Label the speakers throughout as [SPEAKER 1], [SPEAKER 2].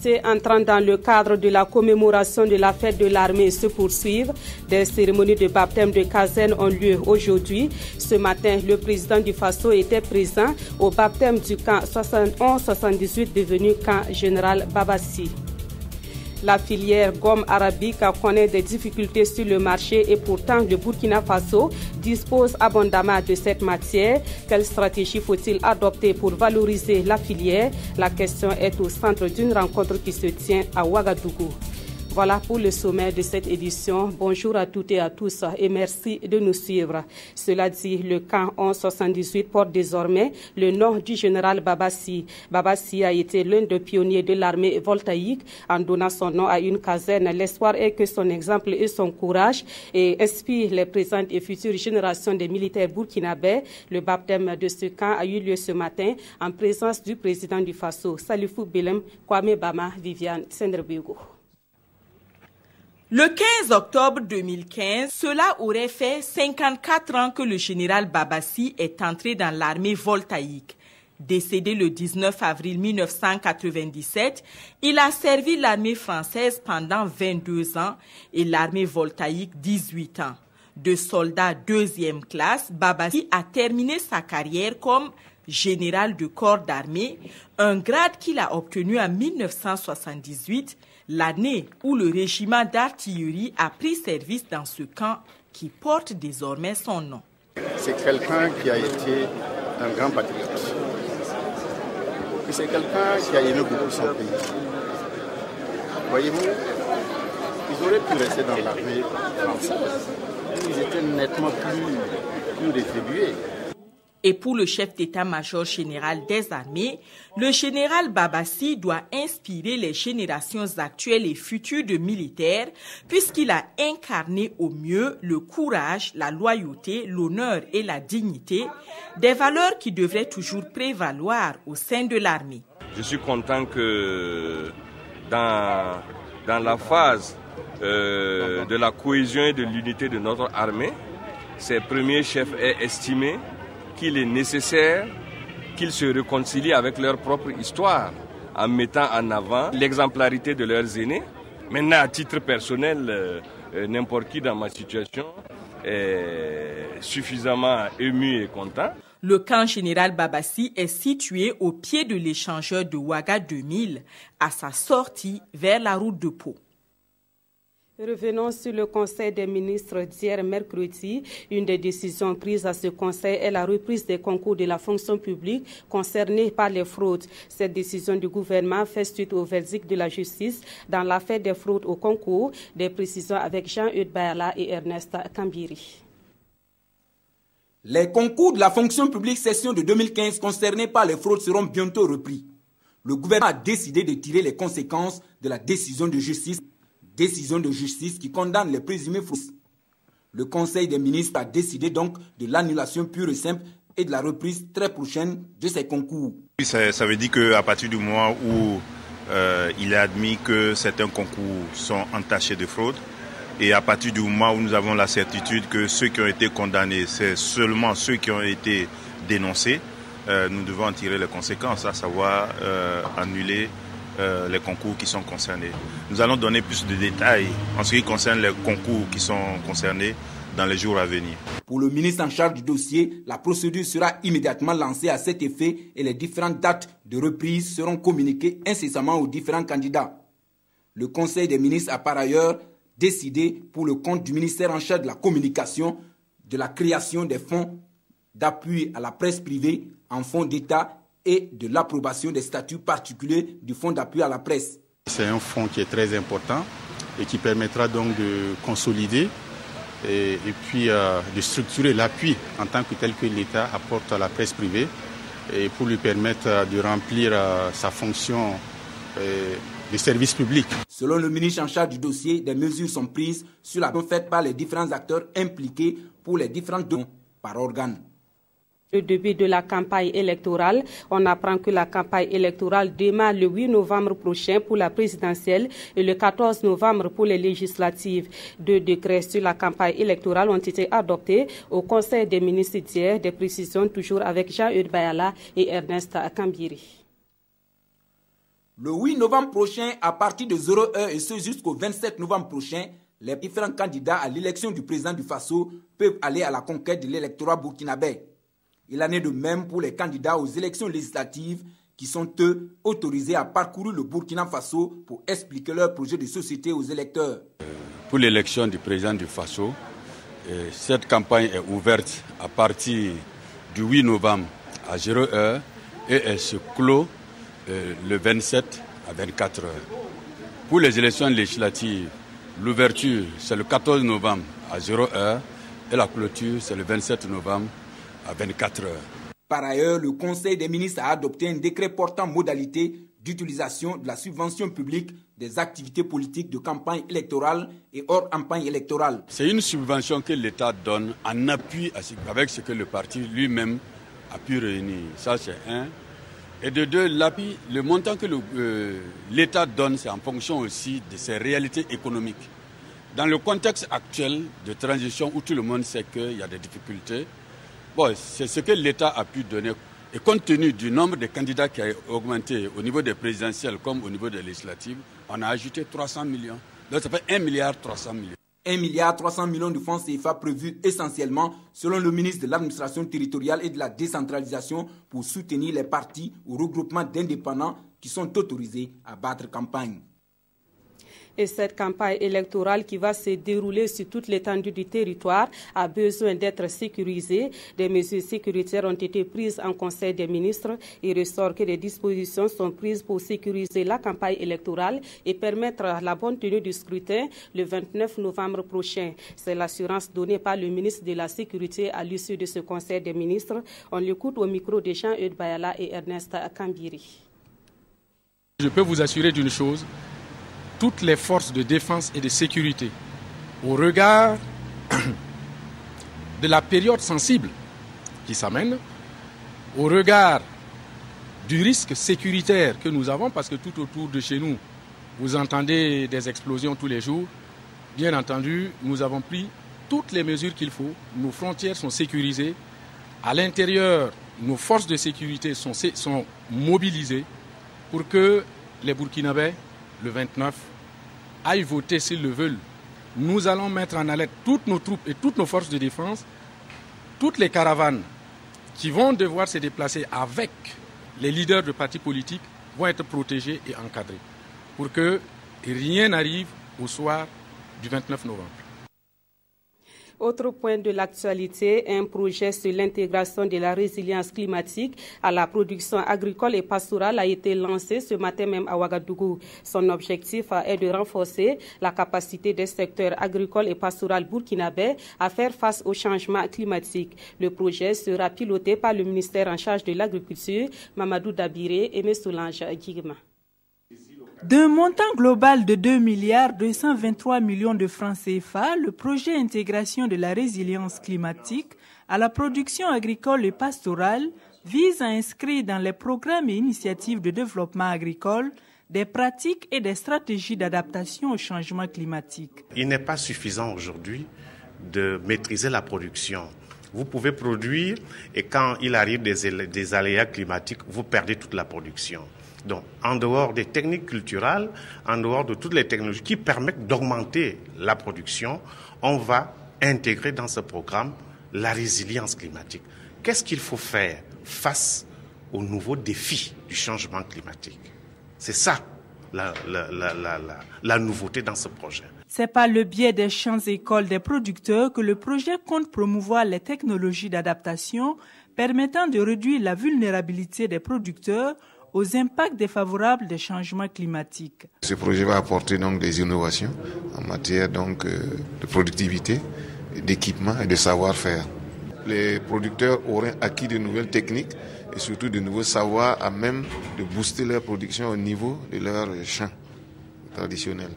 [SPEAKER 1] activités entrant dans le cadre de la commémoration de la fête de l'armée se poursuivent. Des cérémonies de baptême de caserne ont lieu aujourd'hui. Ce matin, le président du Faso était présent au baptême du camp 71-78 devenu camp général Babassi. La filière gomme arabique connaît des difficultés sur le marché et pourtant le Burkina Faso dispose abondamment de cette matière. Quelle stratégie faut-il adopter pour valoriser la filière? La question est au centre d'une rencontre qui se tient à Ouagadougou. Voilà pour le sommaire de cette édition. Bonjour à toutes et à tous et merci de nous suivre. Cela dit, le camp 1178 porte désormais le nom du général Babassi. Babassi a été l'un des pionniers de l'armée voltaïque. En donnant son nom à une caserne, l'espoir est que son exemple et son courage inspirent les présentes et futures générations des militaires burkinabés. Le baptême de ce camp a eu lieu ce matin en présence du président du Faso, Salifou Belem, Kwame Bama, Viviane Sendrebego.
[SPEAKER 2] Le 15 octobre 2015, cela aurait fait 54 ans que le général Babassi est entré dans l'armée voltaïque. Décédé le 19 avril 1997, il a servi l'armée française pendant 22 ans et l'armée voltaïque 18 ans. De soldat deuxième classe, Babassi a terminé sa carrière comme général de corps d'armée, un grade qu'il a obtenu en 1978, l'année où le régiment d'artillerie a pris service dans ce camp qui porte désormais son nom.
[SPEAKER 3] C'est quelqu'un qui a été un grand patriote. C'est quelqu'un qui a aimé beaucoup son pays. Voyez-vous, ils auraient pu rester dans l'armée française. Ils étaient nettement plus rétribués.
[SPEAKER 2] Et pour le chef d'état-major général des armées, le général Babassi doit inspirer les générations actuelles et futures de militaires puisqu'il a incarné au mieux le courage, la loyauté, l'honneur et la dignité, des valeurs qui devraient toujours prévaloir au sein de l'armée.
[SPEAKER 4] Je suis content que dans la phase de la cohésion et de l'unité de notre armée, ses premiers chefs aient estimé qu'il est nécessaire qu'ils se réconcilient avec leur propre histoire en mettant en avant l'exemplarité de leurs aînés. Maintenant, à titre personnel, n'importe qui dans ma situation est suffisamment ému et content.
[SPEAKER 2] Le camp général Babassi est situé au pied de l'échangeur de Ouaga 2000, à sa sortie vers la route de Pau.
[SPEAKER 1] Revenons sur le Conseil des ministres d'hier mercredi. Une des décisions prises à ce Conseil est la reprise des concours de la fonction publique concernés par les fraudes. Cette décision du gouvernement fait suite au verdict de la justice dans l'affaire des fraudes au concours. Des précisions avec Jean-Eudes Bayala et Ernest Kambiri.
[SPEAKER 5] Les concours de la fonction publique session de 2015 concernés par les fraudes seront bientôt repris. Le gouvernement a décidé de tirer les conséquences de la décision de justice. Décision de justice qui condamne les présumés fraudeurs. Le Conseil des ministres a décidé donc de l'annulation pure et simple et de la reprise très prochaine de ces concours.
[SPEAKER 6] Ça veut dire qu'à partir du moment où il est admis que certains concours sont entachés de fraude, et à partir du moment où nous avons la certitude que ceux qui ont été condamnés, c'est seulement ceux qui ont été dénoncés, nous devons en tirer les conséquences, à savoir annuler les concours qui sont concernés. Nous allons donner plus de détails en ce qui concerne les concours qui sont concernés dans les jours à venir.
[SPEAKER 5] Pour le ministre en charge du dossier, la procédure sera immédiatement lancée à cet effet et les différentes dates de reprise seront communiquées incessamment aux différents candidats. Le Conseil des ministres a par ailleurs décidé, pour le compte du ministère en charge de la communication, de la création des fonds d'appui à la presse privée en fonds d'État et de l'approbation des statuts particuliers du fonds d'appui à la presse.
[SPEAKER 3] C'est un fonds qui est très important et qui permettra donc de consolider et puis de structurer l'appui en tant que tel que l'État apporte à la presse privée et pour lui permettre de remplir sa fonction de service public.
[SPEAKER 5] Selon le ministre en charge du dossier, des mesures sont prises sur la faite par les différents acteurs impliqués pour les différentes dons par organe.
[SPEAKER 1] Le début de la campagne électorale. On apprend que la campagne électorale démarre le 8 novembre prochain pour la présidentielle et le 14 novembre pour les législatives. 2 décrets sur la campagne électorale ont été adoptés au Conseil des ministres d'hier. Des précisions toujours avec Jean-Eudes Bayala et Ernest Kambiri.
[SPEAKER 5] Le 8 novembre prochain, à partir de 0h et ce jusqu'au 27 novembre prochain, les différents candidats à l'élection du président du Faso peuvent aller à la conquête de l'électorat burkinabé. Il en est de même pour les candidats aux élections législatives qui sont, eux, autorisés à parcourir le Burkina Faso pour expliquer leur projet de société aux électeurs.
[SPEAKER 7] Pour l'élection du président du Faso, cette campagne est ouverte à partir du 8 novembre à 0h et elle se clôt le 27 à 24h. Pour les élections législatives, l'ouverture c'est le 14 novembre à 0h et la clôture c'est le 27 novembre à 24h.
[SPEAKER 5] Par ailleurs, le Conseil des ministres a adopté un décret portant modalité d'utilisation de la subvention publique des activités politiques de campagne électorale et hors campagne électorale.
[SPEAKER 7] C'est une subvention que l'État donne en appui avec ce que le parti lui-même a pu réunir. Ça, c'est un. Et de deux, l'appui, le montant que l'État donne, c'est en fonction aussi de ses réalités économiques. Dans le contexte actuel de transition où tout le monde sait qu'il y a des difficultés, bon, c'est ce que l'État a pu donner. Et compte tenu du nombre de candidats qui a augmenté au niveau des présidentielles comme au niveau des législatives, on a ajouté 300 millions. Donc ça fait 1,3 milliard.
[SPEAKER 5] 1,3 milliard de francs CFA prévus essentiellement, selon le ministre de l'Administration territoriale et de la décentralisation, pour soutenir les partis ou regroupements d'indépendants qui sont autorisés à battre campagne.
[SPEAKER 1] Et cette campagne électorale qui va se dérouler sur toute l'étendue du territoire a besoin d'être sécurisée. Des mesures sécuritaires ont été prises en Conseil des ministres. Il ressort que des dispositions sont prises pour sécuriser la campagne électorale et permettre la bonne tenue du scrutin le 29 novembre prochain. C'est l'assurance donnée par le ministre de la Sécurité à l'issue de ce Conseil des ministres. On l'écoute au micro de Jean-Eudes Bayala et Ernest Kambiri.
[SPEAKER 8] Je peux vous assurer d'une chose. Toutes les forces de défense et de sécurité, au regard de la période sensible qui s'amène, au regard du risque sécuritaire que nous avons, parce que tout autour de chez nous, vous entendez des explosions tous les jours, bien entendu, nous avons pris toutes les mesures qu'il faut. Nos frontières sont sécurisées. À l'intérieur, nos forces de sécurité sont mobilisées pour que les Burkinabés, le 29, aillent voter s'ils le veulent. Nous allons mettre en alerte toutes nos troupes et toutes nos forces de défense, toutes les caravanes qui vont devoir se déplacer avec les leaders de partis politiques vont être protégés et encadrés pour que rien n'arrive au soir du 29 novembre.
[SPEAKER 1] Autre point de l'actualité, un projet sur l'intégration de la résilience climatique à la production agricole et pastorale a été lancé ce matin même à Ouagadougou. Son objectif est de renforcer la capacité des secteurs agricoles et pastoral burkinabés à faire face au changement climatique. Le projet sera piloté par le ministère en charge de l'agriculture, Mamadou Dabiré et M. Solange Guigma.
[SPEAKER 9] D'un montant global de 2,223 milliards de francs CFA, le projet Intégration de la résilience climatique à la production agricole et pastorale vise à inscrire dans les programmes et initiatives de développement agricole des pratiques et des stratégies d'adaptation au changement climatique.
[SPEAKER 10] Il n'est pas suffisant aujourd'hui de maîtriser la production. Vous pouvez produire et quand il arrive des aléas climatiques, vous perdez toute la production. Donc, en dehors des techniques culturelles, en dehors de toutes les technologies qui permettent d'augmenter la production, on va intégrer dans ce programme la résilience climatique. Qu'est-ce qu'il faut faire face aux nouveaux défis du changement climatique? C'est ça la nouveauté dans ce projet.
[SPEAKER 9] C'est par le biais des champs-écoles des producteurs que le projet compte promouvoir les technologies d'adaptation permettant de réduire la vulnérabilité des producteurs aux impacts défavorables des changements climatiques.
[SPEAKER 11] Ce projet va apporter donc des innovations en matière donc de productivité, d'équipement et de savoir-faire. Les producteurs auront acquis de nouvelles techniques et surtout de nouveaux savoirs à même de booster leur production au niveau de leurs champs traditionnels.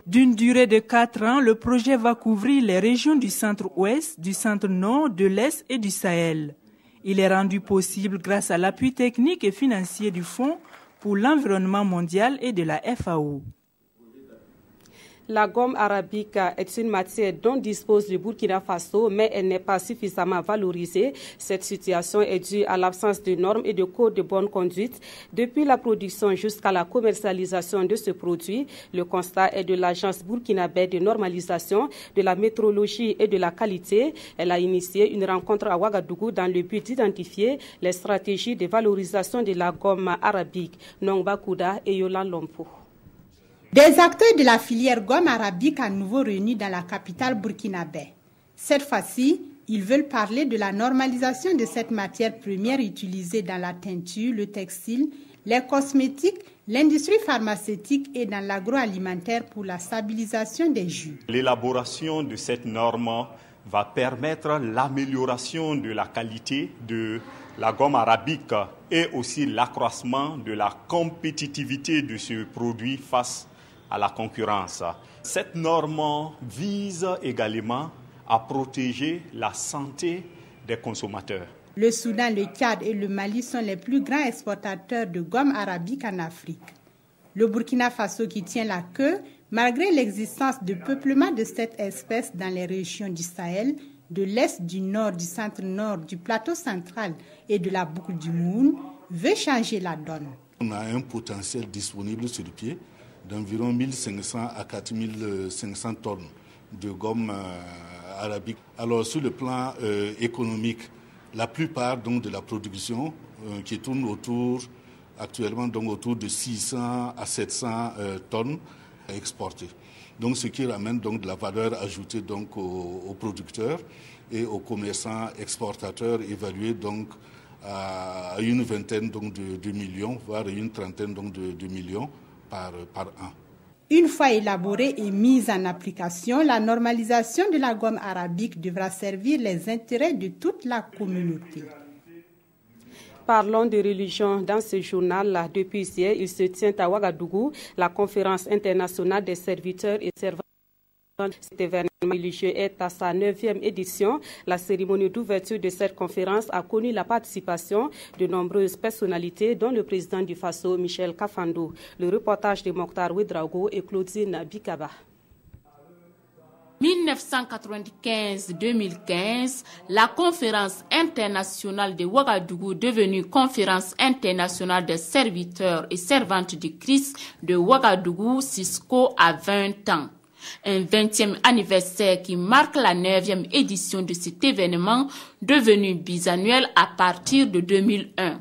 [SPEAKER 9] D'une durée de 4 ans, le projet va couvrir les régions du centre-ouest, du centre-nord, de l'est et du Sahel. Il est rendu possible grâce à l'appui technique et financier du Fonds pour l'environnement mondial et de la FAO.
[SPEAKER 1] La gomme arabique est une matière dont dispose le Burkina Faso, mais elle n'est pas suffisamment valorisée. Cette situation est due à l'absence de normes et de codes de bonne conduite. Depuis la production jusqu'à la commercialisation de ce produit, le constat est de l'Agence burkinabé de normalisation, de la métrologie et de la qualité. Elle a initié une rencontre à Ouagadougou dans le but d'identifier les stratégies de valorisation de la gomme arabique. Nongba Kouda et Yolan Lompo.
[SPEAKER 12] Des acteurs de la filière gomme arabique à nouveau réunis dans la capitale burkinabé. Cette fois-ci, ils veulent parler de la normalisation de cette matière première utilisée dans la teinture, le textile, les cosmétiques, l'industrie pharmaceutique et dans l'agroalimentaire pour la stabilisation des jus.
[SPEAKER 13] L'élaboration de cette norme va permettre l'amélioration de la qualité de la gomme arabique et aussi l'accroissement de la compétitivité de ce produit face à la concurrence. Cette norme vise également à protéger la santé des consommateurs.
[SPEAKER 12] Le Soudan, le Tchad et le Mali sont les plus grands exportateurs de gomme arabique en Afrique. Le Burkina Faso qui tient la queue, malgré l'existence de peuplement de cette espèce dans les régions du Sahel, de l'Est, du Nord, du Centre-Nord, du plateau central et de la boucle du Moun, veut changer la donne.
[SPEAKER 14] On a un potentiel disponible sur le pied d'environ 1500 à 4500 tonnes de gomme arabique. Alors sur le plan économique, la plupart donc, de la production qui tourne actuellement autour de 600 à 700 tonnes exportées. Donc ce qui ramène donc de la valeur ajoutée donc aux producteurs et aux commerçants exportateurs évalués donc à une vingtaine donc de millions, voire une trentaine donc de millions par an.
[SPEAKER 12] Une fois élaborée et mise en application, la normalisation de la gomme arabique devra servir les intérêts de toute la communauté.
[SPEAKER 1] Parlons de religion dans ce journal. Depuis hier, il se tient à Ouagadougou la conférence internationale des serviteurs et servantes. Cet événement religieux est à sa 9e édition. La cérémonie d'ouverture de cette conférence a connu la participation de nombreuses personnalités, dont le président du Faso, Michel Kafando. Le reportage de Mokhtar Ouedraogo et Claudine Bikaba.
[SPEAKER 15] 1995-2015, la conférence internationale de Ouagadougou, devenue conférence internationale des serviteurs et servantes du Christ de Ouagadougou, CISCO, a 20 ans. Un 20e anniversaire qui marque la 9e édition de cet événement, devenu bisannuel à partir de 2001.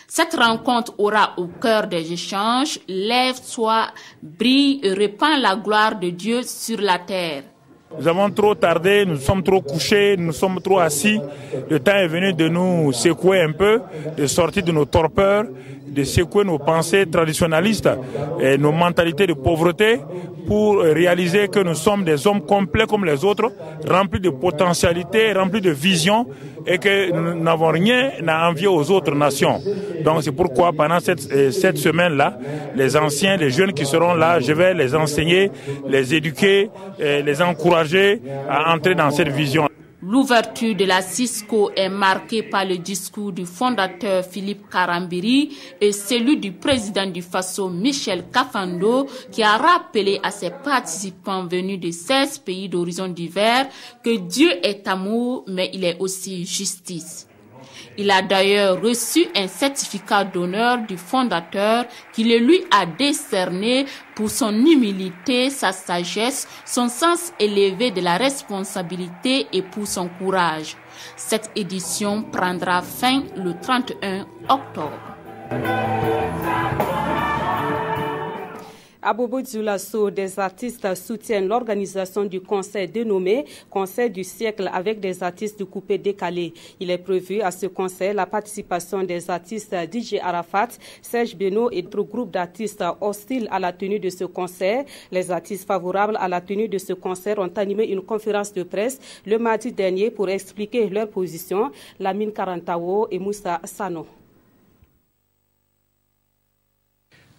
[SPEAKER 15] Cette rencontre aura au cœur des échanges, lève-toi, brille et répand la gloire de Dieu sur la terre.
[SPEAKER 16] Nous avons trop tardé, nous sommes trop couchés, nous sommes trop assis. Le temps est venu de nous secouer un peu, de sortir de nos torpeurs, de secouer nos pensées traditionnalistes et nos mentalités de pauvreté pour réaliser que nous sommes des hommes complets comme les autres, remplis de potentialités, remplis de vision et que nous n'avons rien à envier aux autres nations. Donc c'est pourquoi pendant cette semaine-là, les anciens, les jeunes qui seront là, je vais les enseigner, les éduquer, les encourager à entrer dans cette vision.
[SPEAKER 15] L'ouverture de la CISCO est marquée par le discours du fondateur Philippe Karambiri et celui du président du Faso Michel Kafando, qui a rappelé à ses participants venus de 16 pays d'horizons divers que Dieu est amour, mais il est aussi justice. Il a d'ailleurs reçu un certificat d'honneur du fondateur qui le lui a décerné pour son humilité, sa sagesse, son sens élevé de la responsabilité et pour son courage. Cette édition prendra fin le 31 octobre.
[SPEAKER 1] À Bobo-Dioulasso, des artistes soutiennent l'organisation du concert dénommé Concert du siècle avec des artistes du coupé décalé. Il est prévu à ce concert la participation des artistes DJ Arafat, Serge Beno et d'autres groupes d'artistes hostiles à la tenue de ce concert. Les artistes favorables à la tenue de ce concert ont animé une conférence de presse le mardi dernier pour expliquer leur position. Lamine Karantao et Moussa Sano.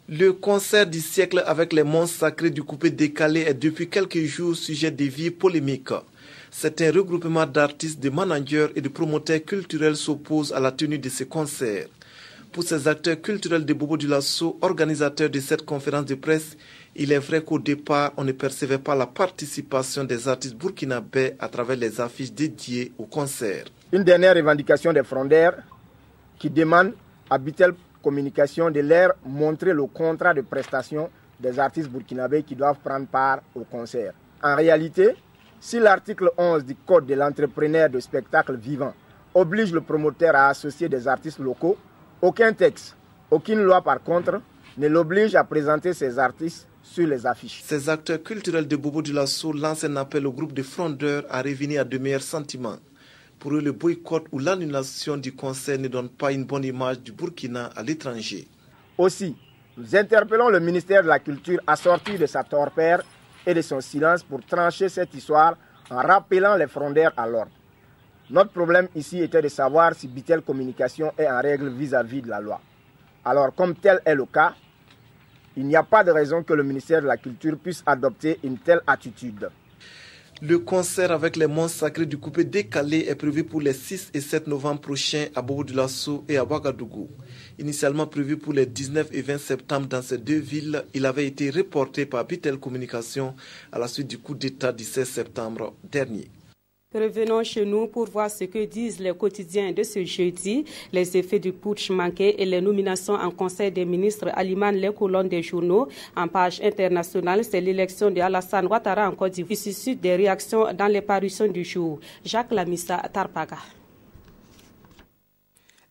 [SPEAKER 17] Le concert du siècle avec les monstres sacrés du coupé décalé est depuis quelques jours sujet de vives polémiques. Certains regroupements d'artistes, de managers et de promoteurs culturels s'opposent à la tenue de ces concerts. Pour ces acteurs culturels de Bobo Dioulasso, organisateurs de cette conférence de presse, il est vrai qu'au départ, on ne percevait pas la participation des artistes burkinabés à travers les affiches dédiées au concert.
[SPEAKER 18] Une dernière revendication des frondeurs qui demande à Bitel Communication de leur montrer le contrat de prestation des artistes burkinabés qui doivent prendre part au concert. En réalité, si l'article 11 du Code de l'entrepreneur de spectacle vivant oblige le promoteur à associer des artistes locaux, aucun texte, aucune loi par contre, ne l'oblige à présenter ces artistes sur les affiches.
[SPEAKER 17] Ces acteurs culturels de Bobo Dioulasso lancent un appel au groupe de frondeurs à revenir à de meilleurs sentiments. Pour eux, le boycott ou l'annulation du concert ne donne pas une bonne image du Burkina à l'étranger.
[SPEAKER 18] Aussi, nous interpellons le ministère de la Culture à sortir de sa torpeur et de son silence pour trancher cette histoire en rappelant les frondeurs à l'ordre. Notre problème ici était de savoir si Bitel Communication est en règle vis-à-vis de la loi. Alors, comme tel est le cas, il n'y a pas de raison que le ministère de la Culture puisse adopter une telle attitude.
[SPEAKER 17] Le concert avec les monstres sacrés du coupé décalé est prévu pour les 6 et 7 novembre prochains à Bobo Dioulasso et à Ouagadougou. Initialement prévu pour les 19 et 20 septembre dans ces deux villes, il avait été reporté par Bitel Communication à la suite du coup d'État du 16 septembre dernier.
[SPEAKER 1] Revenons chez nous pour voir ce que disent les quotidiens de ce jeudi. Les effets du putsch manqué et les nominations en Conseil des ministres alimentent les colonnes des journaux. En page internationale, c'est l'élection de Alassane Ouattara en Côte d'Ivoire qui suscite des réactions dans les parutions du jour. Jacques Lamissa, Tarpaga.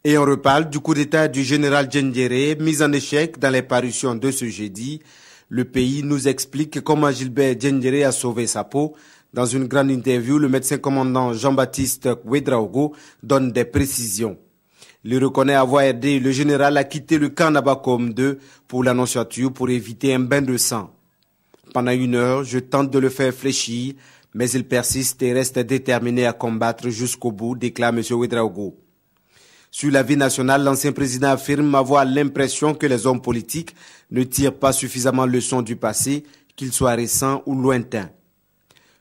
[SPEAKER 19] Et on reparle du coup d'État du général Diendéré, mis en échec dans les parutions de ce jeudi. Le pays nous explique comment Gilbert Diendéré a sauvé sa peau. Dans une grande interview, le médecin commandant Jean-Baptiste Ouedraogo donne des précisions. Il reconnaît avoir aidé le général à quitter le camp Nabakom 2 pour l'annonciature pour éviter un bain de sang. Pendant 1 heure, je tente de le faire fléchir, mais il persiste et reste déterminé à combattre jusqu'au bout, déclare M. Ouedraogo. Sur la vie nationale, l'ancien président affirme avoir l'impression que les hommes politiques ne tirent pas suffisamment leçon du passé, qu'il soit récent ou lointain.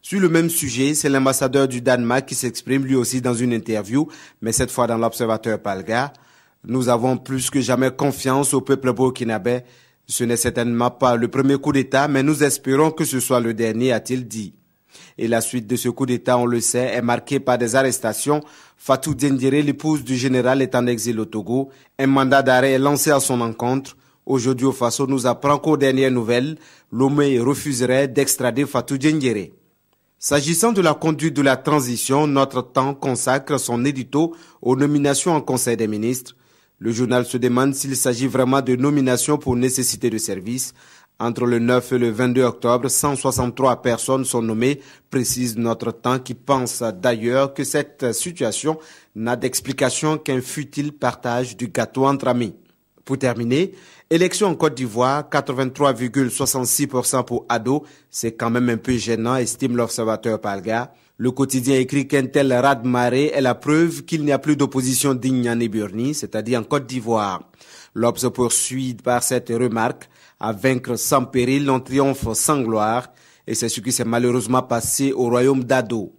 [SPEAKER 19] Sur le même sujet, c'est l'ambassadeur du Danemark qui s'exprime lui aussi dans une interview, mais cette fois dans l'Observateur Palga. Nous avons plus que jamais confiance au peuple burkinabé. Ce n'est certainement pas le premier coup d'État, mais nous espérons que ce soit le dernier, a-t-il dit. Et la suite de ce coup d'État, on le sait, est marquée par des arrestations. Fatou Diendéré, l'épouse du général, est en exil au Togo. Un mandat d'arrêt est lancé à son encontre. Aujourd'hui, au Faso, nous apprend qu'aux dernières nouvelles, Lomé refuserait d'extrader Fatou Diendéré. S'agissant de la conduite de la transition, Notre Temps consacre son édito aux nominations en Conseil des ministres. Le journal se demande s'il s'agit vraiment de nominations pour nécessité de service. Entre le 9 et le 22 octobre, 163 personnes sont nommées, précise Notre Temps, qui pense d'ailleurs que cette situation n'a d'explication qu'un futile partage du gâteau entre amis. Pour terminer, élection en Côte d'Ivoire, 83,66% pour Ado, c'est quand même un peu gênant, estime l'Observateur Palga. Le quotidien écrit qu'un tel raz-de-marée est la preuve qu'il n'y a plus d'opposition digne en Iburni, c'est-à-dire en Côte d'Ivoire. L'Obs poursuit par cette remarque: à vaincre sans péril, on triomphe sans gloire, et c'est ce qui s'est malheureusement passé au royaume d'Ado.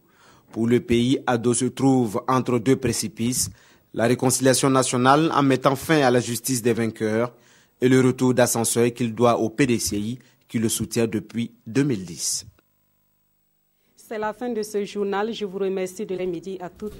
[SPEAKER 19] Pour le pays, Ado se trouve entre deux précipices: la réconciliation nationale en mettant fin à la justice des vainqueurs et le retour d'ascenseur qu'il doit au PDCI qui le soutient depuis 2010.
[SPEAKER 1] C'est la fin de ce journal. Je vous remercie de l'aide-midi à toutes.